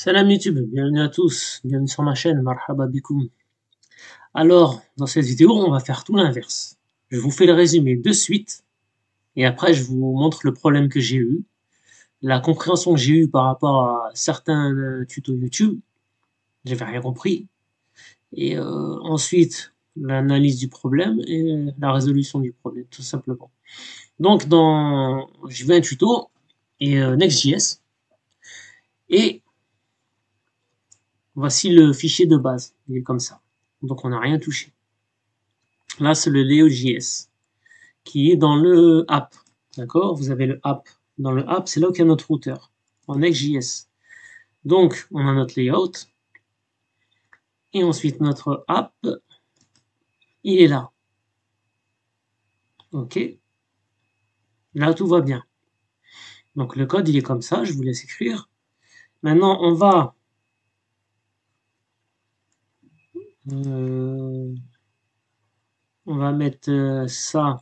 Salam YouTube, bienvenue à tous, bienvenue sur ma chaîne, marhaba bikoum. Alors, dans cette vidéo, on va faire tout l'inverse. Je vous fais le résumé de suite, et après je vous montre le problème que j'ai eu, la compréhension que j'ai eue par rapport à certains tutos YouTube, j'avais rien compris, et ensuite l'analyse du problème et la résolution du problème, tout simplement. Donc, je vais un tuto, et Next.js, et voici le fichier de base, il est comme ça. Donc on n'a rien touché. Là, c'est le Leo.js qui est dans le app. D'accord? Vous avez le app. Dans le app, c'est là où il y a notre routeur en Next.js. Donc, on a notre layout. Et ensuite, notre app, il est là. OK? Là, tout va bien. Donc, le code, il est comme ça. Je vous laisse écrire. Maintenant, on va mettre ça.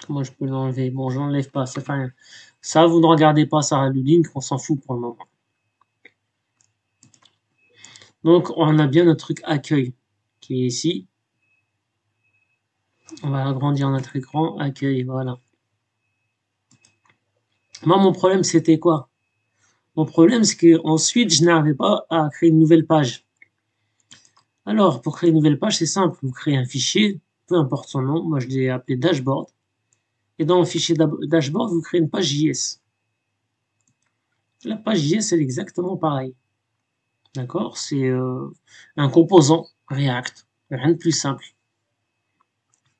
Comment je peux l'enlever? Bon, je l'enlève pas. Ça fait rien. Ça, vous ne regardez pas ça, le link, on s'en fout pour le moment. Donc, on a bien notre truc accueil qui est ici. On va agrandir notre écran, accueil, voilà. Moi, mon problème, c'était quoi? Mon problème, c'est que ensuite, je n'arrivais pas à créer une nouvelle page. Alors, pour créer une nouvelle page, c'est simple. Vous créez un fichier, peu importe son nom. Moi, je l'ai appelé dashboard. Et dans le fichier dashboard, vous créez une page JS. La page JS, elle est exactement pareil. D'accord? C'est un composant React. Rien de plus simple.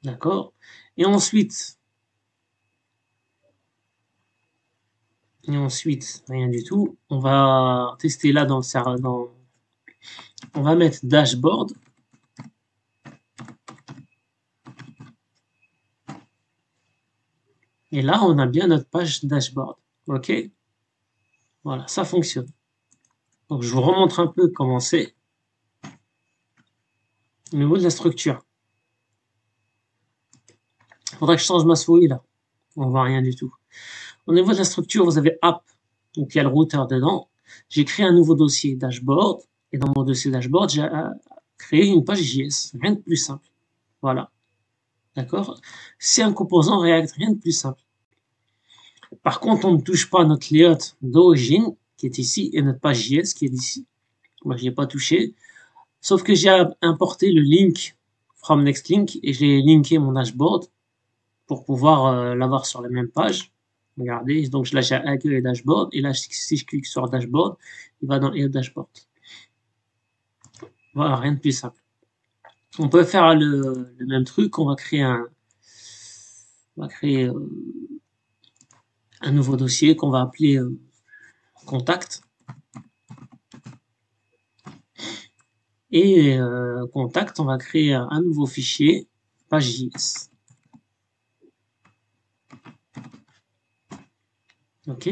D'accord? Et ensuite, rien du tout. On va tester là dans le serveur. On va mettre dashboard. Et là, on a bien notre page dashboard. OK? Voilà, ça fonctionne. Donc, je vous remontre un peu comment c'est. Au niveau de la structure. Il faudrait que je change ma souris là. On voit rien du tout. Au niveau de la structure, vous avez app. Donc, il y a le routeur dedans. J'ai créé un nouveau dossier dashboard. Et dans mon dossier dashboard, j'ai créé une page JS. Rien de plus simple. Voilà. D'accord? C'est un composant React. Rien de plus simple. Par contre, on ne touche pas notre layout d'origine, qui est ici, et notre page JS, qui est ici. Moi, je n'y ai pas touché. Sauf que j'ai importé le link from next link et j'ai linké mon dashboard pour pouvoir l'avoir sur la même page. Regardez, donc là j'ai accueil et dashboard, et là si je clique sur dashboard, il va dans le dashboard. Voilà, rien de plus simple. On peut faire le même truc, on va créer un nouveau dossier qu'on va appeler contact. Et contact, on va créer un nouveau fichier, page JS. OK.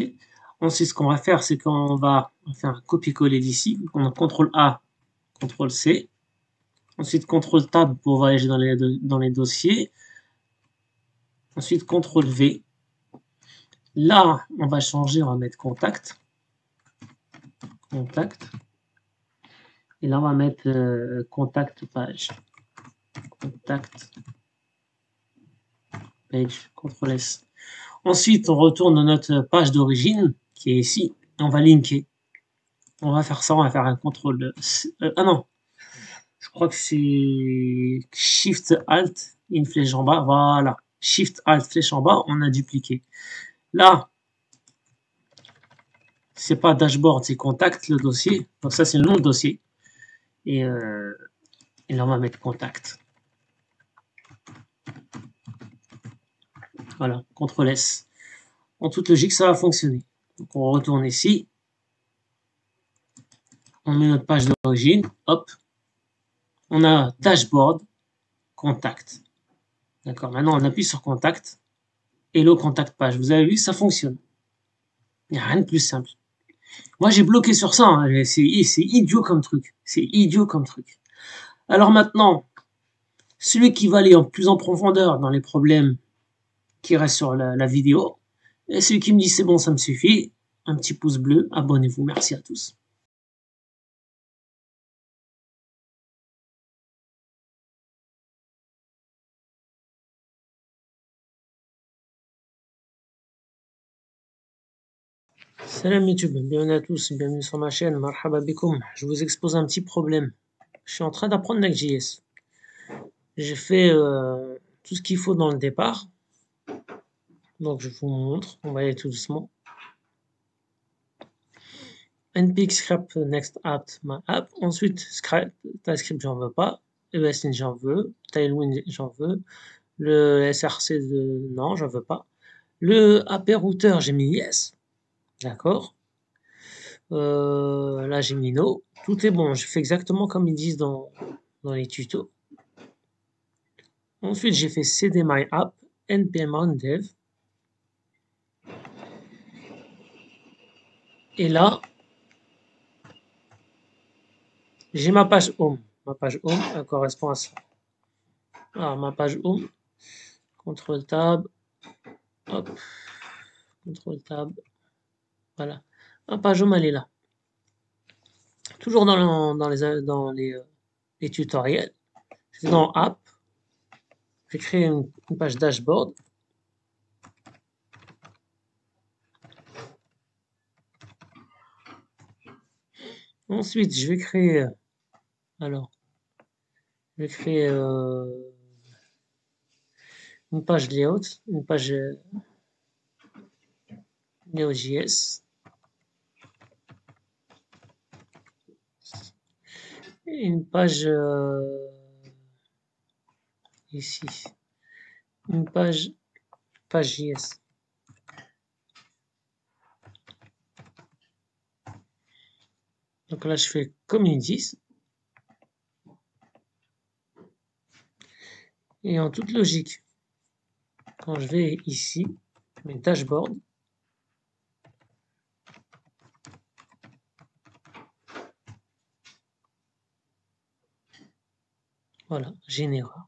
Ensuite, ce qu'on va faire, c'est qu'on va faire un copier-coller d'ici. On a CTRL A, CTRL C. Ensuite, CTRL Tab pour voyager dans les dossiers. Ensuite, CTRL V. Là, on va changer, on va mettre contact. Contact. Et là, on va mettre contact page. Contact page. CTRL S. Ensuite, on retourne dans notre page d'origine, qui est ici. On va linker. On va faire ça, on va faire un CTRL... ah non, je crois que c'est Shift Alt, une flèche en bas. Voilà, Shift Alt, flèche en bas, on a dupliqué. Là, c'est pas dashboard, c'est contact le dossier. Donc ça, c'est le nom du dossier. Et là, on va mettre contact. Voilà, CTRL S. En toute logique, ça va fonctionner. Donc on retourne ici. On met notre page d'origine. Hop. On a dashboard, contact. D'accord, maintenant on appuie sur contact. Hello contact page. Vous avez vu, ça fonctionne. Il n'y a rien de plus simple. Moi, j'ai bloqué sur ça. Hein. C'est idiot comme truc. C'est idiot comme truc. Alors maintenant, celui qui va aller en plus en profondeur dans les problèmes qui restent sur la vidéo, et celui qui me dit c'est bon, ça me suffit, un petit pouce bleu, abonnez-vous, merci à tous. Salam YouTube, bienvenue à tous, bienvenue sur ma chaîne, marhaba bikoum. Je vous expose un petit problème. Je suis en train d'apprendre Next.js. J'ai fait tout ce qu'il faut dans le départ. Donc je vous montre, on va aller tout doucement. npx scrap next apt my app. Ensuite, TypeScript j'en veux pas. ESLint j'en veux. Tailwind j'en veux. Le src non, j'en veux pas. Le AP router j'ai mis yes. D'accord. Là j'ai mis no. Tout est bon, j'ai fait exactement comme ils disent dans les tutos. Ensuite j'ai fait cd my app, npm run dev. Et là, j'ai ma page home. Ma page home, elle correspond à ça. Alors, ma page home, CTRL tab, hop, CTRL tab, voilà. Ma page home, elle est là. Toujours dans les tutoriels. Je vais dans App, je vais créer une page dashboard. Ensuite, je vais créer, alors, je vais créer une page layout, une page Neo.js. Une page ici, une page JS. Donc là, je fais comme ils disent. Et en toute logique, quand je vais ici, mes dashboards, voilà, j'ai une erreur.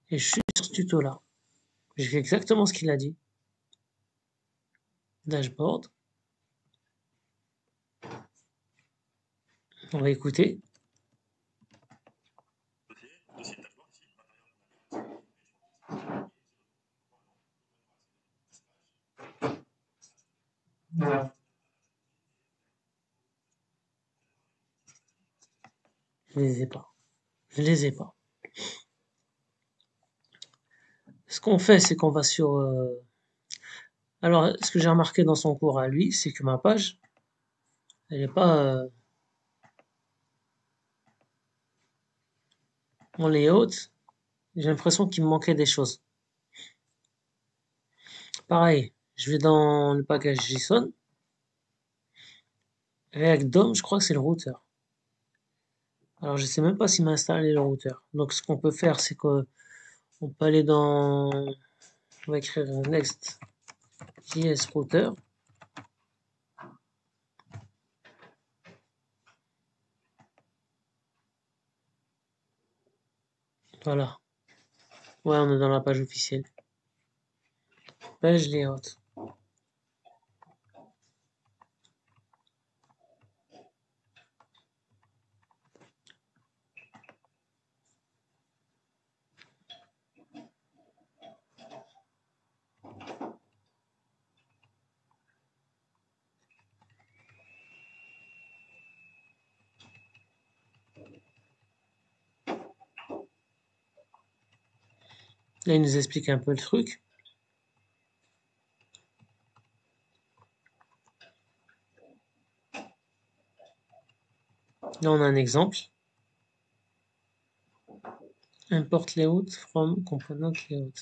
Et je suis sur ce tuto là. Je fais exactement ce qu'il a dit. Dashboard. On va écouter. Voilà. Je les ai pas. Je les ai pas. Ce qu'on fait, c'est qu'on va sur... Alors, ce que j'ai remarqué dans son cours à lui, c'est que ma page, elle n'est pas en layout. J'ai l'impression qu'il me manquait des choses. Pareil, je vais dans le package JSON. React DOM, je crois que c'est le routeur. Alors, je sais même pas s'il m'a installé le routeur. Donc, ce qu'on peut faire, c'est qu'on peut aller dans... On va écrire Next.js router. Voilà. Ouais, on est dans la page officielle. Page layout. Là, il nous explique un peu le truc. Là, on a un exemple. Import layout from component layout.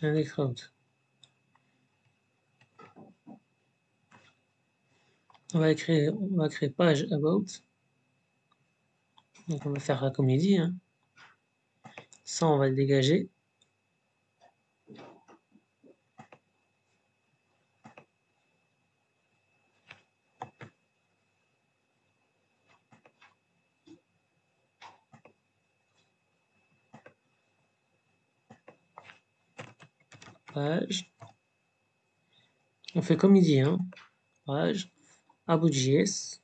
Un exemple. On va créer page about. Donc on va faire comme il dit, hein. Ça, on va le dégager. Page. On fait comme il dit, hein. Page. About.js.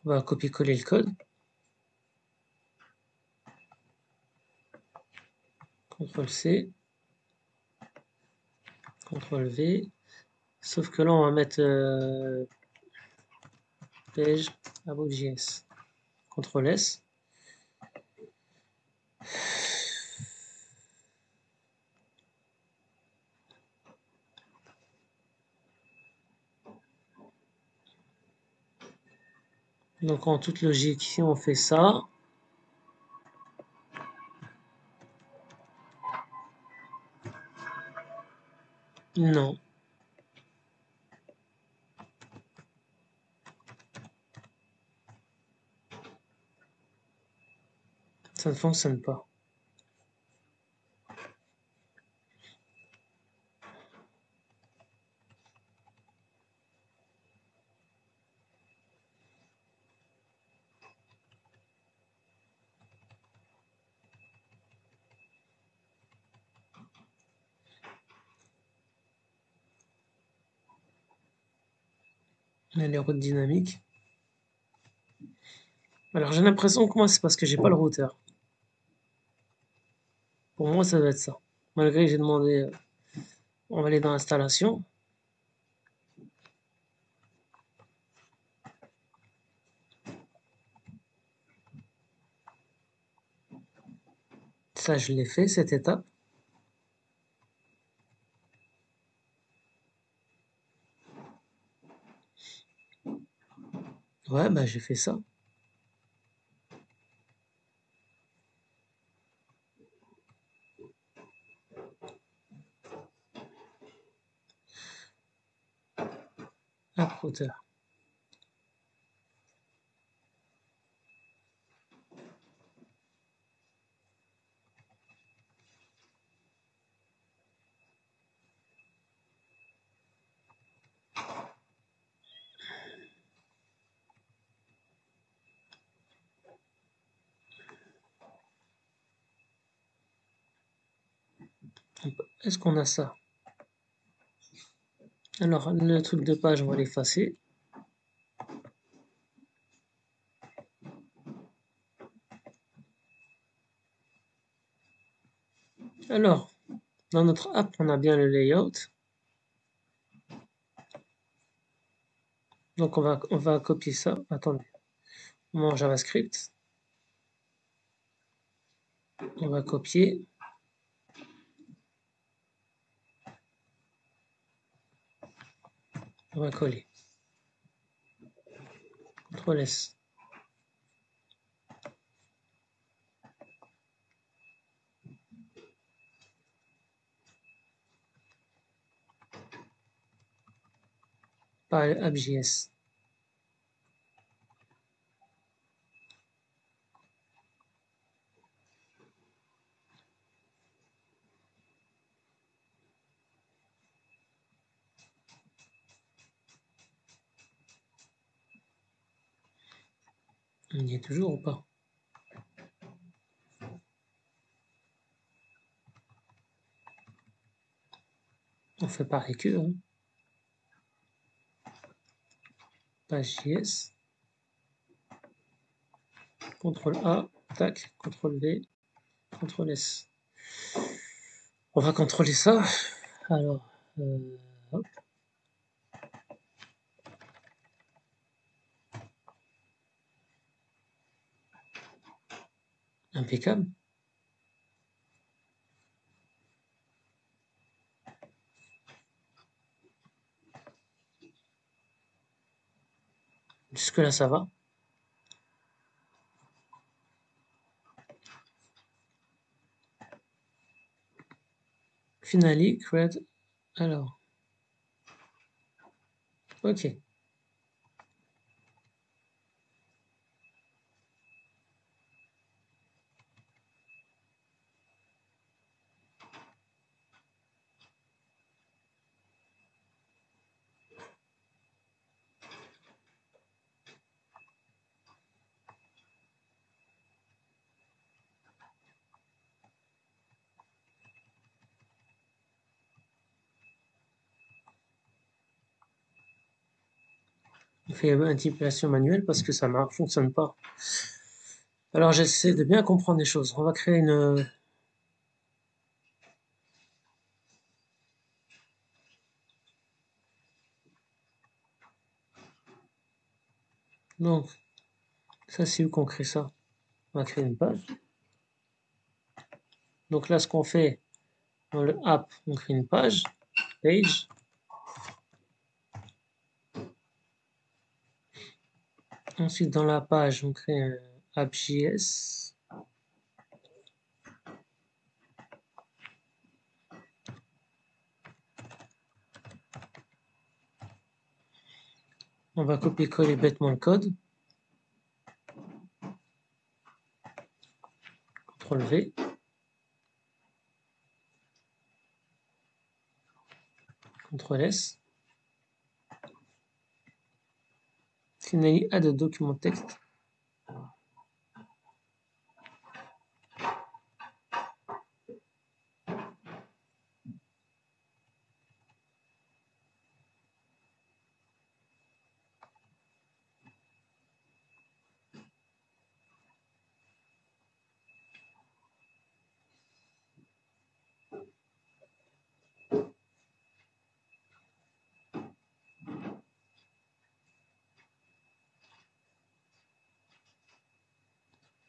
On va copier-coller le code. CTRL-C. CTRL-V. Sauf que là, on va mettre page about.js. CTRL-S. Donc en toute logique, si on fait ça, non, ça ne fonctionne pas. On a les routes dynamiques. Alors j'ai l'impression que moi c'est parce que j'ai pas le routeur. Pour moi ça doit être ça. Malgré que j'ai demandé, on va aller dans l'installation. Ça je l'ai fait cette étape. Ouais, bah j'ai fait ça. App routeur. Est-ce qu'on a ça? Alors le truc de page, on va l'effacer. Alors, dans notre app, on a bien le layout. Donc on va copier ça. Attendez. En JavaScript. On va copier. On va coller. CTRL S. Pas app.js. On y est toujours ou pas? On fait pareil que, hein. Page JS. CTRL A, tac, CTRL V, CTRL S. On va contrôler ça. Alors, hop. Impeccable. Jusque-là, ça va. Finally, create. Alors, ok. On fait manipulation manuelle parce que ça ne fonctionne pas. Alors j'essaie de bien comprendre les choses. On va créer une... Donc, ça c'est où qu'on crée ça. On va créer une page. Donc là, ce qu'on fait dans le app, on crée une page. Page. Ensuite, dans la page, on crée un app.js. On va copier-coller bêtement le code. CTRL-V. CTRL-S. Finally, add a document text.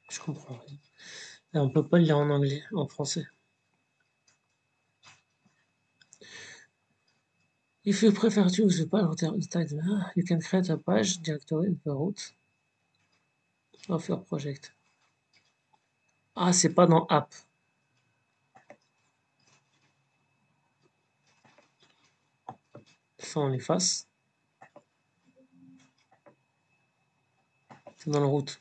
Je comprends rien. Là, on peut pas le lire en anglais, en français. If you prefer to use the page, you can create a page directory in the root of your project. Ah, c'est pas dans app. Ça, on l'efface. C'est dans le root.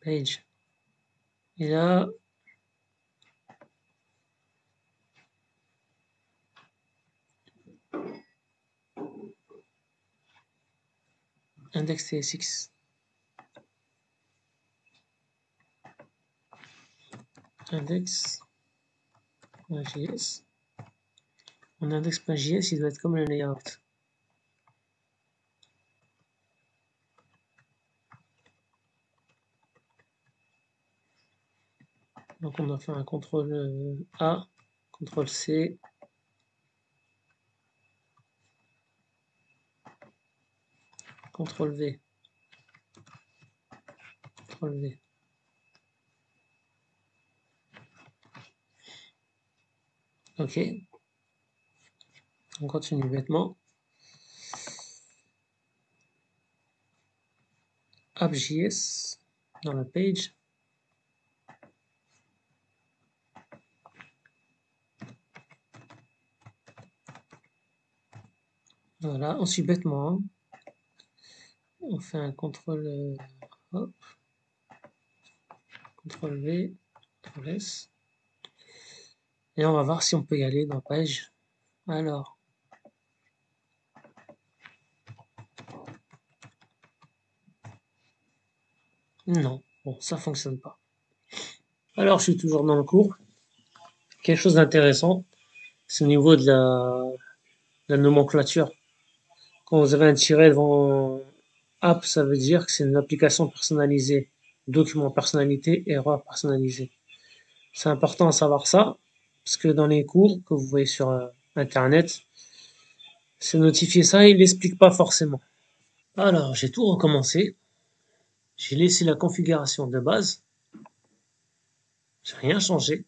Page. Et là, index.tsx. Index.js. Mon index.js, il doit être comme le layout. Donc on doit faire un CTRL A, CTRL C. CTRL V. CTRL V. Ok. On continue bêtement. App.js dans la page. Voilà, ensuite bêtement, on fait un CTRL hop, CTRL V, CTRL S. Et on va voir si on peut y aller dans la page. Alors. Non, bon, ça fonctionne pas. Alors, je suis toujours dans le cours. Quelque chose d'intéressant, c'est au niveau de la nomenclature. Quand vous avez un tiret devant app, ça veut dire que c'est une application personnalisée. Document personnalité, erreur personnalisée. C'est important à savoir ça, parce que dans les cours que vous voyez sur Internet, c'est notifié ça, il l'explique pas forcément. Alors, j'ai tout recommencé. J'ai laissé la configuration de base. J'ai rien changé.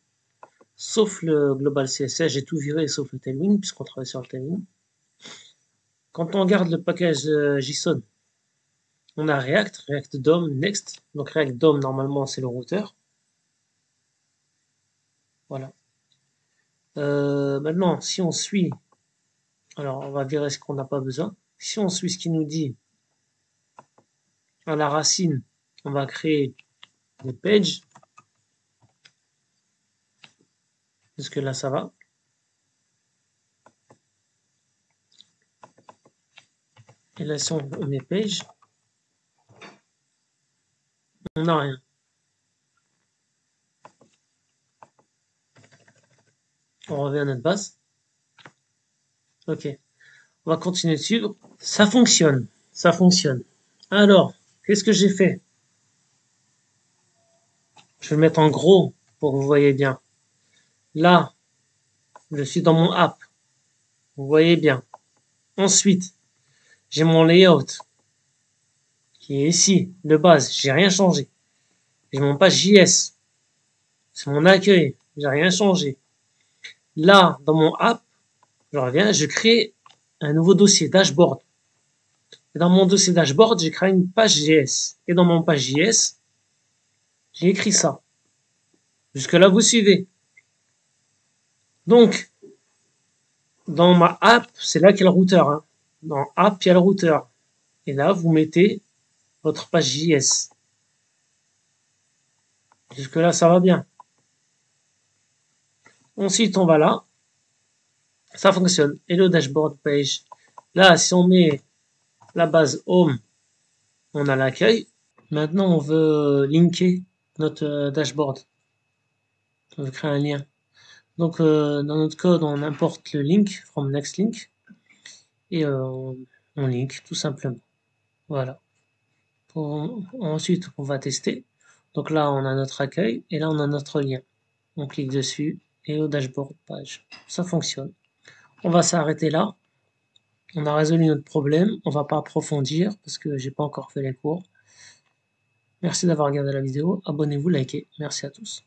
Sauf le global CSS, j'ai tout viré sauf le Tailwind, puisqu'on travaille sur le Tailwind. Quand on regarde le package JSON, On a React DOM, Next. Donc React DOM, normalement, c'est le routeur. Voilà. Maintenant, si on suit, alors on va virer ce qu'on n'a pas besoin. Si on suit ce qu'il nous dit à la racine, on va créer des pages. Jusque là, ça va. Et là, si on met page, on n'a rien. On revient à notre base. Ok. On va continuer de suivre. Ça fonctionne. Ça fonctionne. Alors, qu'est-ce que j'ai fait? Je vais le mettre en gros pour que vous voyez bien. Là, je suis dans mon app. Vous voyez bien. Ensuite, j'ai mon layout qui est ici, de base. J'ai rien changé. J'ai mon page JS. C'est mon accueil. J'ai rien changé. Là, dans mon app, je reviens, je crée un nouveau dossier dashboard. Et dans mon dossier dashboard, j'ai créé une page JS. Et dans mon page JS, j'ai écrit ça. Jusque là, vous suivez. Donc, dans ma app, c'est là qu'il y a le routeur. Hein. Dans app, il y a le routeur. Et là, vous mettez votre page JS. Jusque là, ça va bien. Ensuite, on va là. Ça fonctionne. Et le dashboard page. Là, si on met la base home, on a l'accueil. Maintenant, on veut linker notre dashboard. On veut créer un lien. Donc, dans notre code, on importe le link from next link et on link tout simplement. Voilà. Ensuite, on va tester. Donc là, on a notre accueil et là, on a notre lien. On clique dessus et au dashboard page. Ça fonctionne. On va s'arrêter là. On a résolu notre problème. On va pas approfondir parce que j'ai pas encore fait les cours. Merci d'avoir regardé la vidéo. Abonnez-vous, likez. Merci à tous.